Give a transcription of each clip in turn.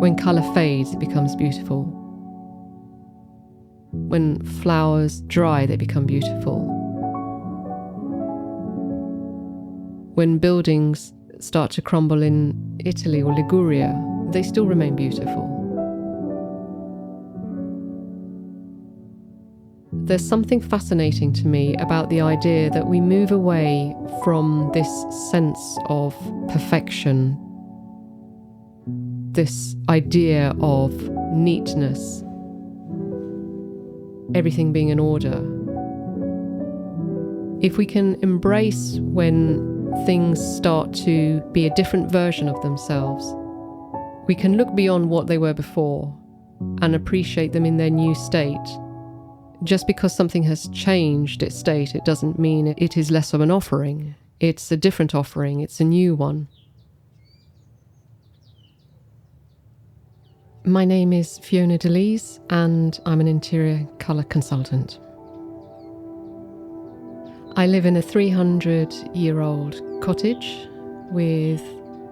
When colour fades, it becomes beautiful. When flowers dry, they become beautiful. When buildings start to crumble in Italy or Liguria, they still remain beautiful. There's something fascinating to me about the idea that we move away from this sense of perfection, this idea of neatness, everything being in order. If we can embrace when things start to be a different version of themselves, we can look beyond what they were before and appreciate them in their new state. Just because something has changed its state, it doesn't mean it is less of an offering. It's a different offering, it's a new one. My name is Fiona de Lys and I'm an interior colour consultant. I live in a 300-year-old cottage with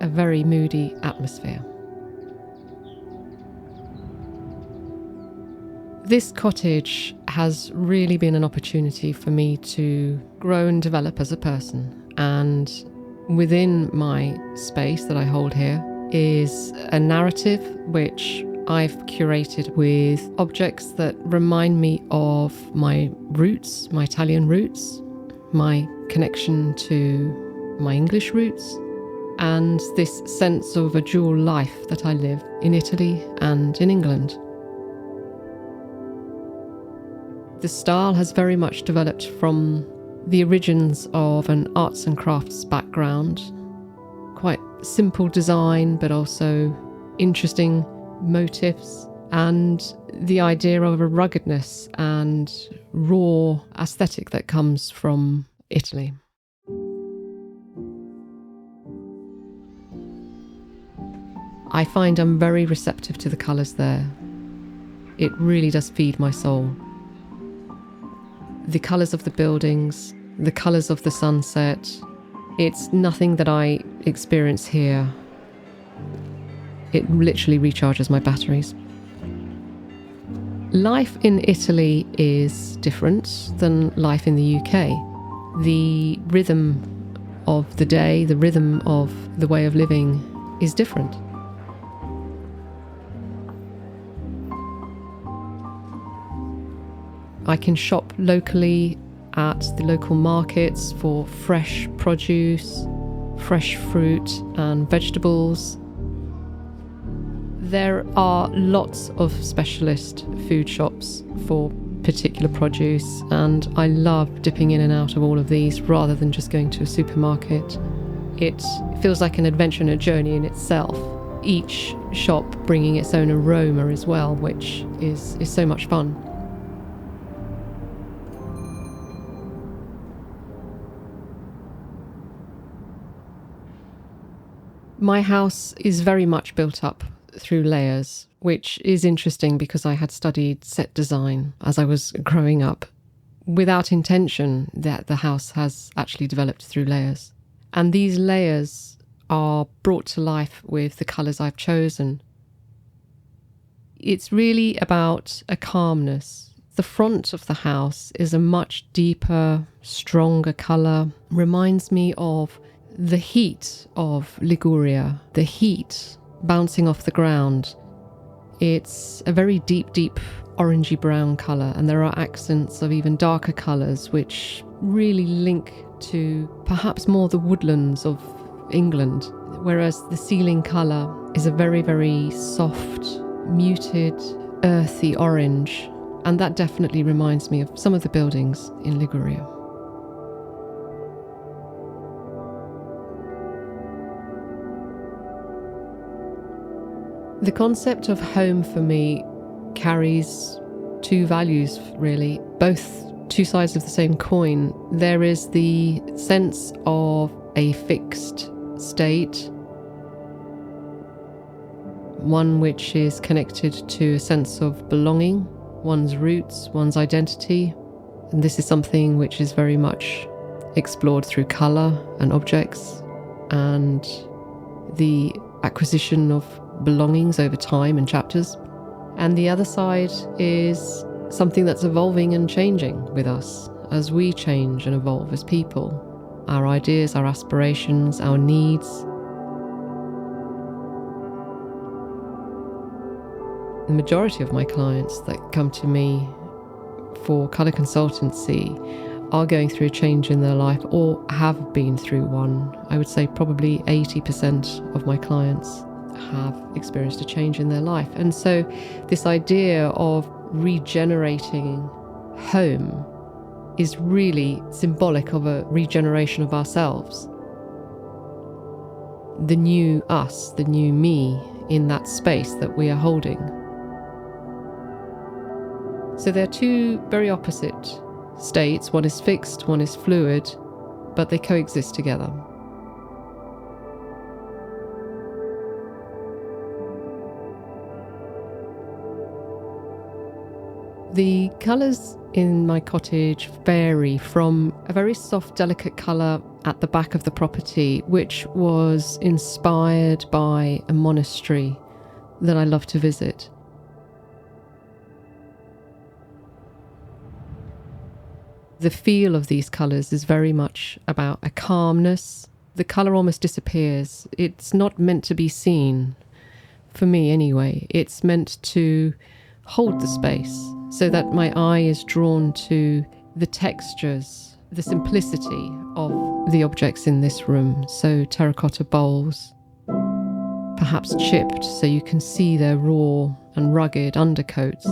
a very moody atmosphere. This cottage has really been an opportunity for me to grow and develop as a person, and within my space that I hold here is a narrative which I've curated with objects that remind me of my roots, my Italian roots, my connection to my English roots, and this sense of a dual life that I live in Italy and in England. The style has very much developed from the origins of an arts and crafts background. Quite simple design, but also interesting motifs, and the idea of a ruggedness and raw aesthetic that comes from Italy. I find I'm very receptive to the colours there. It really does feed my soul. The colours of the buildings, the colours of the sunset, it's nothing that I experience here. It literally recharges my batteries. Life in Italy is different than life in the UK. The rhythm of the day, the rhythm of the way of living is different. I can shop locally at the local markets for fresh produce, fresh fruit and vegetables. There are lots of specialist food shops for particular produce, and I love dipping in and out of all of these rather than just going to a supermarket. It feels like an adventure and a journey in itself, each shop bringing its own aroma as well, which is so much fun. My house is very much built up through layers, which is interesting because I had studied set design as I was growing up. Without intention, that the house has actually developed through layers. And these layers are brought to life with the colours I've chosen. It's really about a calmness. The front of the house is a much deeper, stronger colour. Reminds me of the heat of Liguria, the heat bouncing off the ground. It's a very deep, deep orangey brown colour, and there are accents of even darker colours which really link to perhaps more the woodlands of England, whereas the ceiling colour is a very, very soft, muted, earthy orange, and that definitely reminds me of some of the buildings in Liguria. The concept of home for me carries two values, really, both two sides of the same coin. There is the sense of a fixed state, one which is connected to a sense of belonging, one's roots, one's identity. And this is something which is very much explored through colour and objects and the acquisition of belongings over time and chapters. And the other side is something that's evolving and changing with us as we change and evolve as people. Our ideas, our aspirations, our needs. The majority of my clients that come to me for colour consultancy are going through a change in their life or have been through one. I would say probably 80% of my clients have experienced a change in their life. And so this idea of regenerating home is really symbolic of a regeneration of ourselves. The new us, the new me in that space that we are holding. So they're two very opposite states. One is fixed, one is fluid, but they coexist together. The colours in my cottage vary from a very soft, delicate colour at the back of the property, which was inspired by a monastery that I love to visit. The feel of these colours is very much about a calmness. The colour almost disappears. It's not meant to be seen, for me anyway. It's meant to hold the space so that my eye is drawn to the textures, the simplicity of the objects in this room. So terracotta bowls, perhaps chipped so you can see their raw and rugged undercoats,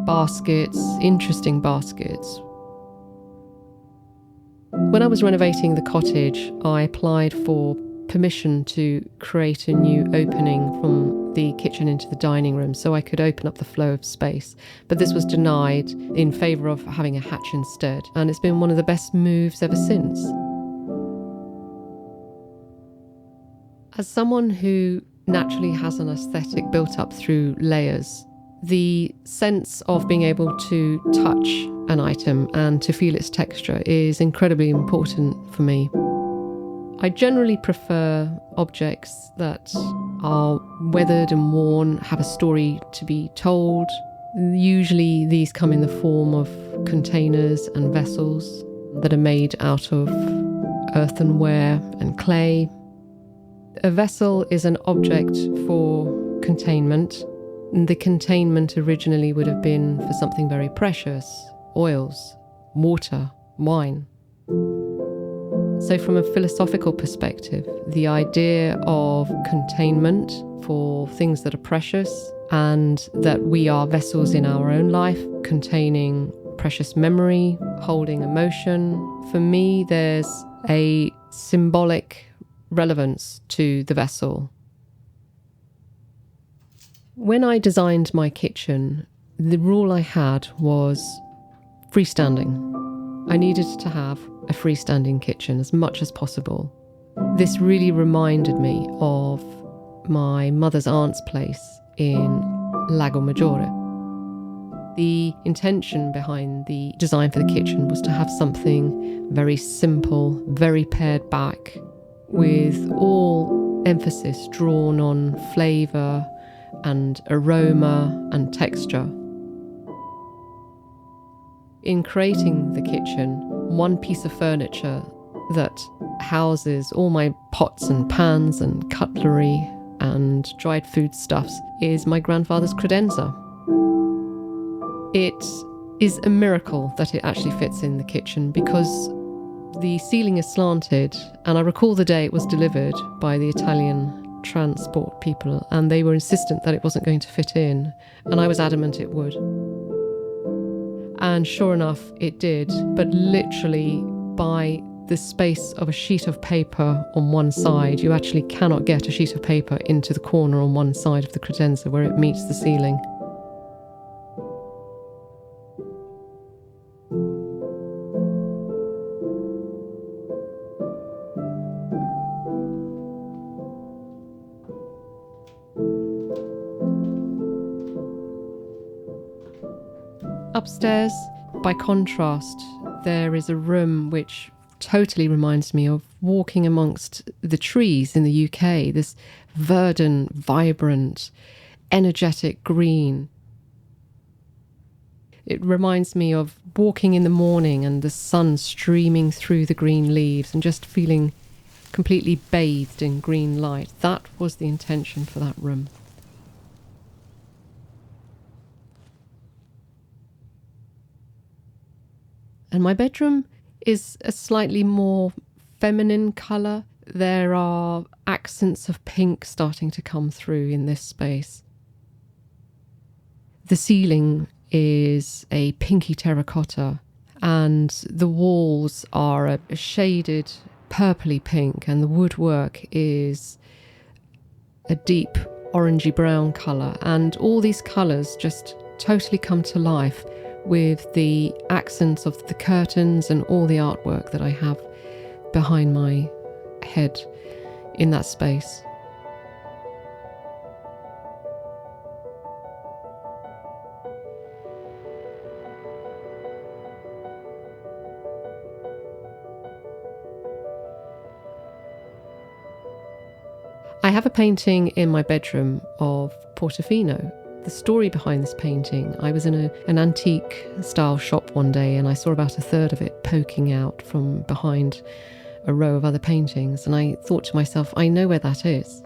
baskets, interesting baskets. When I was renovating the cottage, I applied for permission to create a new opening from the kitchen into the dining room so I could open up the flow of space. But this was denied in favour of having a hatch instead, and it's been one of the best moves ever since. As someone who naturally has an aesthetic built up through layers, the sense of being able to touch an item and to feel its texture is incredibly important for me. I generally prefer objects that are weathered and worn, have a story to be told. Usually these come in the form of containers and vessels that are made out of earthenware and clay. A vessel is an object for containment. The containment originally would have been for something very precious: oils, water, wine. So from a philosophical perspective, the idea of containment for things that are precious and that we are vessels in our own life, containing precious memory, holding emotion. For me, there's a symbolic relevance to the vessel. When I designed my kitchen, the rule I had was freestanding. I needed to have a freestanding kitchen as much as possible. This really reminded me of my mother's aunt's place in Lago Maggiore. The intention behind the design for the kitchen was to have something very simple, very pared back, with all emphasis drawn on flavour and aroma and texture. In creating the kitchen, one piece of furniture that houses all my pots and pans and cutlery and dried foodstuffs is my grandfather's credenza. It is a miracle that it actually fits in the kitchen because the ceiling is slanted, and I recall the day it was delivered by the Italian transport people, and they were insistent that it wasn't going to fit in, and I was adamant it would. And sure enough, it did, but literally by the space of a sheet of paper on one side, you actually cannot get a sheet of paper into the corner on one side of the credenza where it meets the ceiling. Upstairs, by contrast, there is a room which totally reminds me of walking amongst the trees in the UK, this verdant, vibrant, energetic green. It reminds me of walking in the morning and the sun streaming through the green leaves and just feeling completely bathed in green light. That was the intention for that room. And my bedroom is a slightly more feminine colour. There are accents of pink starting to come through in this space. The ceiling is a pinky terracotta and the walls are a shaded purpley pink, and the woodwork is a deep orangey brown colour, and all these colours just totally come to life with the accents of the curtains and all the artwork that I have behind my head in that space. I have a painting in my bedroom of Portofino. The story behind this painting, I was in an antique style shop one day and I saw about a third of it poking out from behind a row of other paintings, and I thought to myself, I know where that is.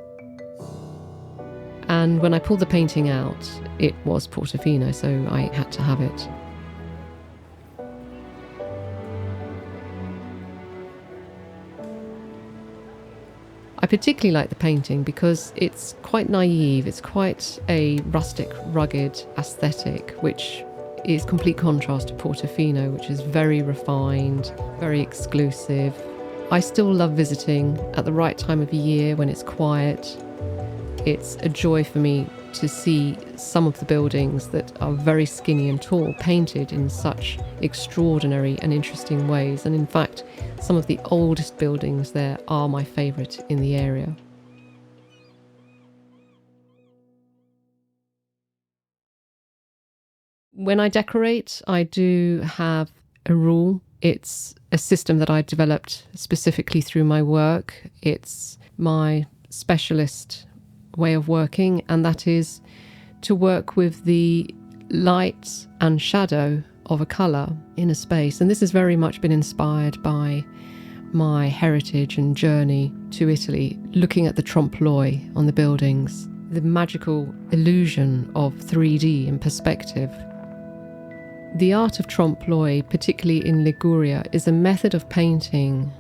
And when I pulled the painting out, it was Portofino, so I had to have it. I particularly like the painting because it's quite naive, it's quite a rustic, rugged aesthetic, which is complete contrast to Portofino, which is very refined, very exclusive. I still love visiting at the right time of year when it's quiet. It's a joy for me to see some of the buildings that are very skinny and tall painted in such extraordinary and interesting ways. And in fact, some of the oldest buildings there are my favourite in the area. When I decorate, I do have a rule. It's a system that I've developed specifically through my work. It's my specialist way of working, and that is to work with the light and shadow of a colour in a space. And this has very much been inspired by my heritage and journey to Italy, looking at the trompe-l'œil on the buildings, the magical illusion of 3D and perspective. The art of trompe-l'œil, particularly in Liguria, is a method of painting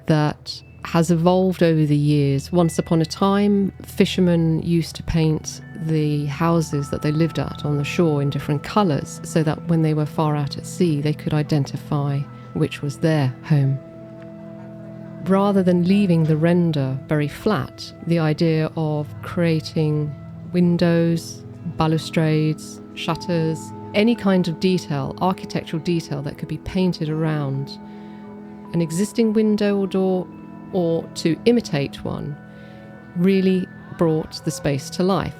that has evolved over the years. Once upon a time, fishermen used to paint the houses that they lived at on the shore in different colours so that when they were far out at sea, they could identify which was their home. Rather than leaving the render very flat, the idea of creating windows, balustrades, shutters, any kind of detail, architectural detail that could be painted around an existing window or door, or to imitate one, really brought the space to life.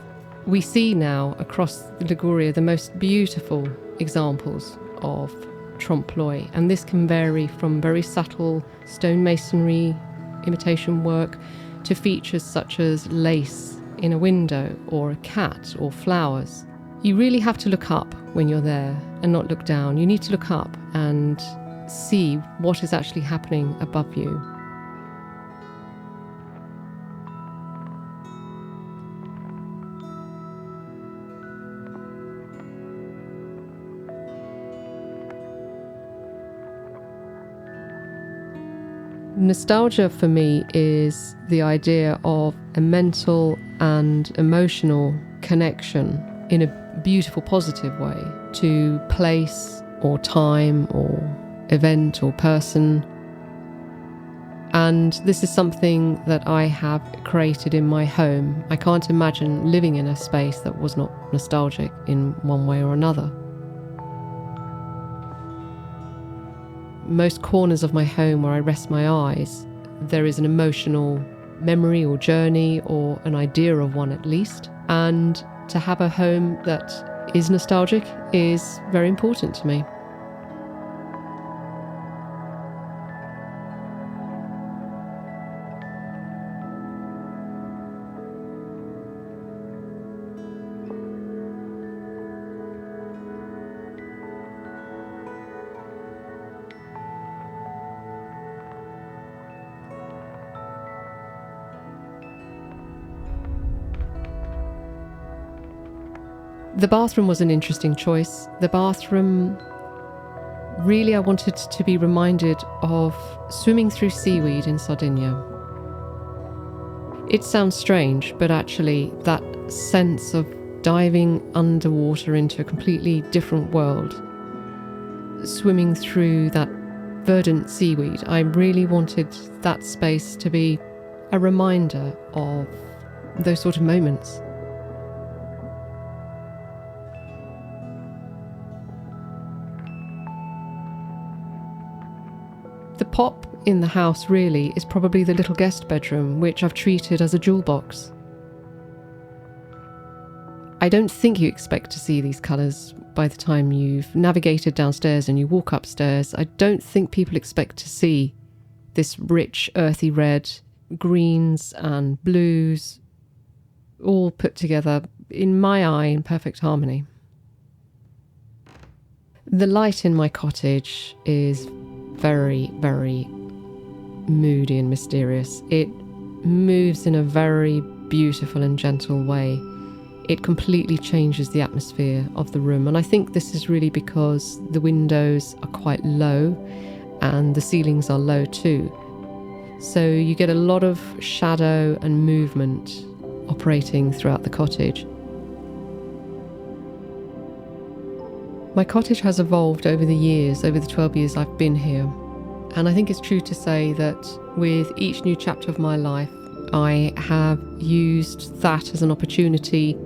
We see now across Liguria the most beautiful examples of trompe-l'œil, and this can vary from very subtle stonemasonry imitation work to features such as lace in a window or a cat or flowers. You really have to look up when you're there and not look down. You need to look up and see what is actually happening above you. Nostalgia for me is the idea of a mental and emotional connection in a beautiful, positive way to place or time or event or person. And this is something that I have created in my home. I can't imagine living in a space that was not nostalgic in one way or another. Most corners of my home where I rest my eyes, there is an emotional memory or journey or an idea of one at least. And to have a home that is nostalgic is very important to me. The bathroom was an interesting choice. The bathroom, really I wanted to be reminded of swimming through seaweed in Sardinia. It sounds strange, but actually that sense of diving underwater into a completely different world, swimming through that verdant seaweed, I really wanted that space to be a reminder of those sort of moments. The pop in the house really is probably the little guest bedroom, which I've treated as a jewel box. I don't think you expect to see these colours by the time you've navigated downstairs and you walk upstairs. I don't think people expect to see this rich, earthy red, greens and blues, all put together, in my eye, in perfect harmony. The light in my cottage is very, very moody and mysterious. It moves in a very beautiful and gentle way. It completely changes the atmosphere of the room, and I think this is really because the windows are quite low and the ceilings are low too. So you get a lot of shadow and movement operating throughout the cottage. My cottage has evolved over the years, over the 12 years I've been here. And I think it's true to say that with each new chapter of my life, I have used that as an opportunity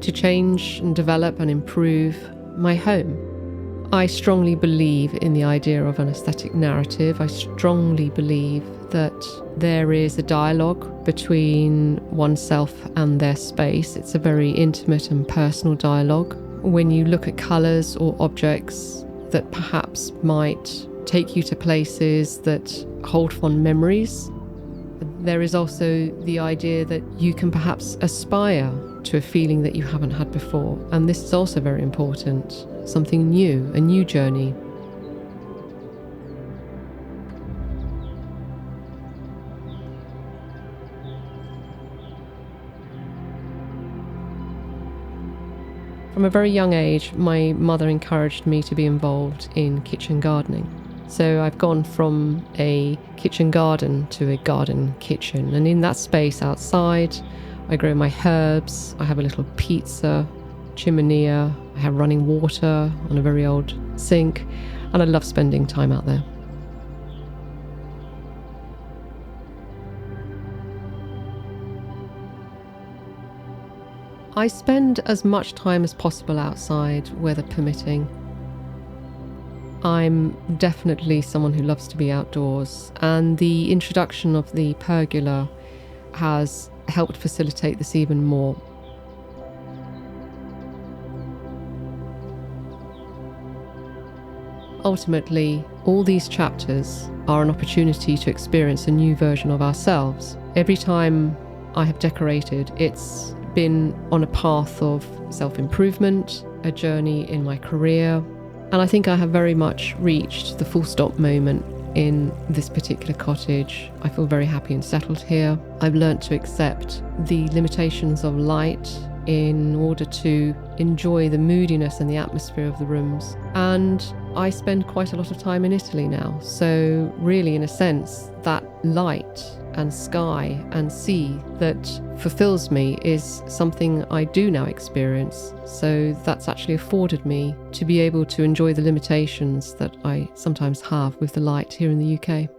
to change and develop and improve my home. I strongly believe in the idea of an aesthetic narrative. I strongly believe that there is a dialogue between oneself and their space. It's a very intimate and personal dialogue. When you look at colours or objects that perhaps might take you to places that hold fond memories, there is also the idea that you can perhaps aspire to a feeling that you haven't had before. And this is also very important, something new, a new journey. From a very young age, my mother encouraged me to be involved in kitchen gardening. So I've gone from a kitchen garden to a garden kitchen. And in that space outside, I grow my herbs. I have a little pizza chimenea. I have running water on a very old sink. And I love spending time out there. I spend as much time as possible outside, weather permitting. I'm definitely someone who loves to be outdoors, and the introduction of the pergola has helped facilitate this even more. Ultimately, all these chapters are an opportunity to experience a new version of ourselves. Every time I have decorated, it's been on a path of self-improvement, a journey in my career, and I think I have very much reached the full stop moment in this particular cottage. I feel very happy and settled here. I've learnt to accept the limitations of light in order to enjoy the moodiness and the atmosphere of the rooms. And I spend quite a lot of time in Italy now. So really, in a sense, that light and sky and sea that fulfills me is something I do now experience. So that's actually afforded me to be able to enjoy the limitations that I sometimes have with the light here in the UK.